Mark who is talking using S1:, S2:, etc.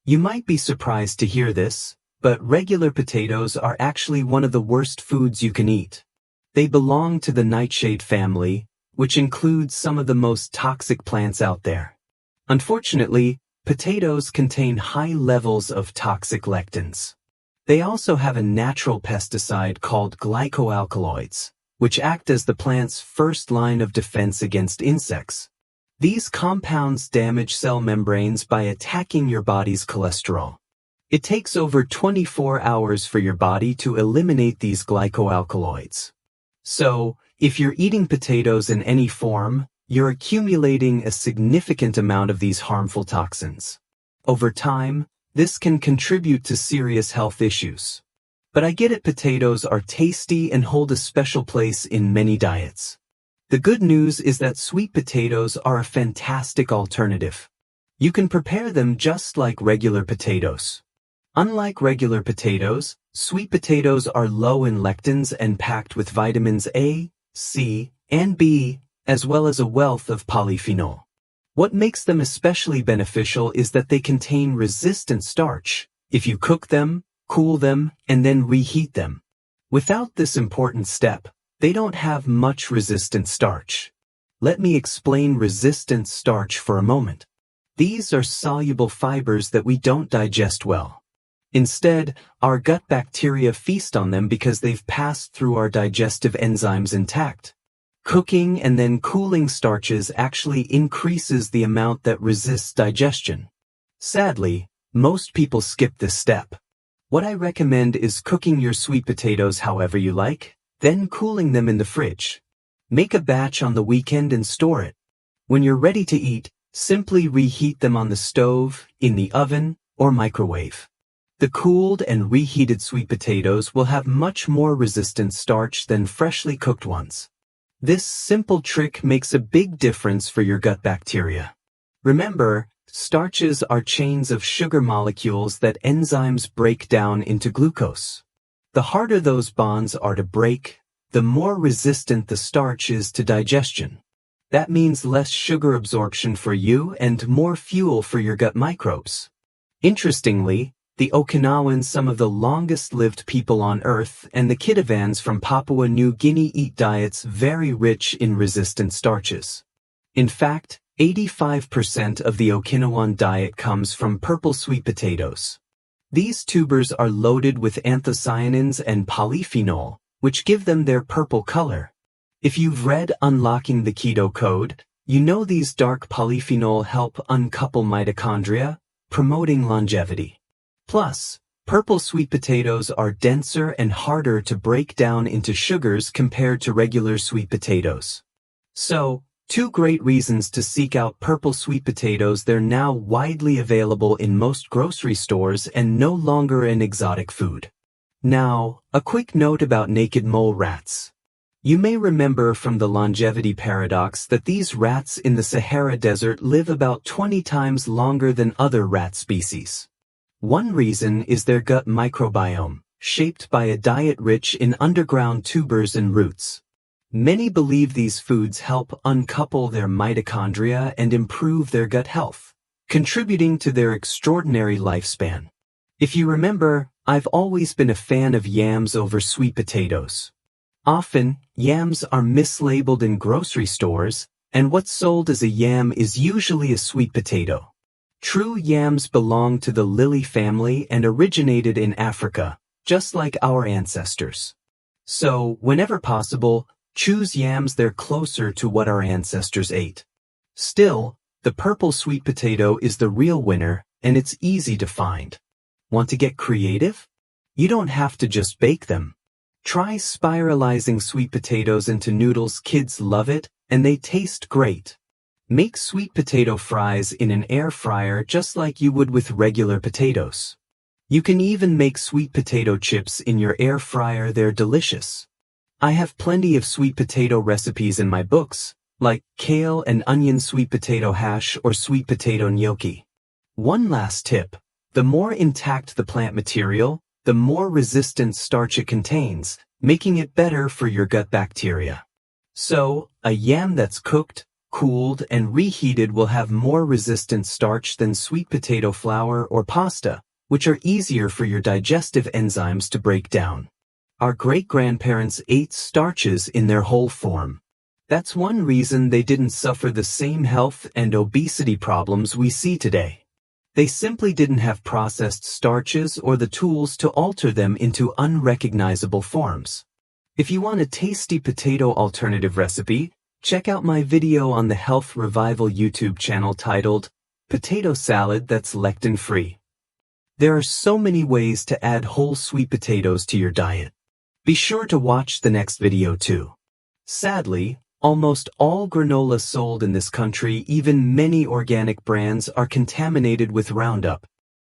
S1: You might be surprised to hear this, but regular potatoes are actually one of the worst foods you can eat. They belong to the nightshade family, which includes some of the most toxic plants out there. Unfortunately, potatoes contain high levels of toxic lectins. They also have a natural pesticide called glycoalkaloids, which act as the plant's first line of defense against insects. These compounds damage cell membranes by attacking your body's cholesterol. It takes over 24 hours for your body to eliminate these glycoalkaloids. So, if you're eating potatoes in any form, you're accumulating a significant amount of these harmful toxins. Over time, this can contribute to serious health issues. But I get it, potatoes are tasty and hold a special place in many diets. The good news is that sweet potatoes are a fantastic alternative. You can prepare them just like regular potatoes. Unlike regular potatoes, sweet potatoes are low in lectins and packed with vitamins A, C, and B, as well as a wealth of polyphenol. What makes them especially beneficial is that they contain resistant starch if you cook them, cool them, and then reheat them. Without this important step, they don't have much resistant starch. Let me explain resistant starch for a moment. These are soluble fibers that we don't digest well. Instead, our gut bacteria feast on them because they've passed through our digestive enzymes intact. Cooking and then cooling starches actually increases the amount that resists digestion. Sadly, most people skip this step. What I recommend is cooking your sweet potatoes however you like, then cooling them in the fridge. Make a batch on the weekend and store it. When you're ready to eat, simply reheat them on the stove, in the oven, or microwave. The cooled and reheated sweet potatoes will have much more resistant starch than freshly cooked ones. This simple trick makes a big difference for your gut bacteria. Remember, starches are chains of sugar molecules that enzymes break down into glucose. The harder those bonds are to break, the more resistant the starch is to digestion. That means less sugar absorption for you and more fuel for your gut microbes. Interestingly, the Okinawans, some of the longest-lived people on Earth, and the Kitavans from Papua New Guinea eat diets very rich in resistant starches. In fact, 85% of the Okinawan diet comes from purple sweet potatoes. These tubers are loaded with anthocyanins and polyphenol, which give them their purple color. If you've read Unlocking the Keto Code, you know these dark polyphenol help uncouple mitochondria, promoting longevity. Plus, purple sweet potatoes are denser and harder to break down into sugars compared to regular sweet potatoes. So, two great reasons to seek out purple sweet potatoes. They're now widely available in most grocery stores and no longer an exotic food. Now, a quick note about naked mole rats. You may remember from the longevity paradox that these rats in the Sahara Desert live about 20 times longer than other rat species. One reason is their gut microbiome, shaped by a diet rich in underground tubers and roots. Many believe these foods help uncouple their mitochondria and improve their gut health, contributing to their extraordinary lifespan. If you remember, I've always been a fan of yams over sweet potatoes. Often, yams are mislabeled in grocery stores, and what's sold as a yam is usually a sweet potato. True yams belong to the lily family and originated in Africa, just like our ancestors. So, whenever possible, choose yams that are closer to what our ancestors ate. Still, the purple sweet potato is the real winner, and it's easy to find. Want to get creative? You don't have to just bake them. Try spiralizing sweet potatoes into noodles. Kids love it, and they taste great. Make sweet potato fries in an air fryer just like you would with regular potatoes. You can even make sweet potato chips in your air fryer. They're delicious. I have plenty of sweet potato recipes in my books, like kale and onion sweet potato hash or sweet potato gnocchi. One last tip: the more intact the plant material, the more resistant starch it contains, making it better for your gut bacteria. So, a yam that's cooked, cooled, and reheated will have more resistant starch than sweet potato flour or pasta, which are easier for your digestive enzymes to break down. Our great-grandparents ate starches in their whole form. That's one reason they didn't suffer the same health and obesity problems we see today. They simply didn't have processed starches or the tools to alter them into unrecognizable forms. If you want a tasty potato alternative recipe, check out my video on the Health Revival YouTube channel titled Potato Salad That's Lectin-Free. There are so many ways to add whole sweet potatoes to your diet. Be sure to watch the next video too. Sadly, almost all granola sold in this country, even many organic brands, are contaminated with Roundup,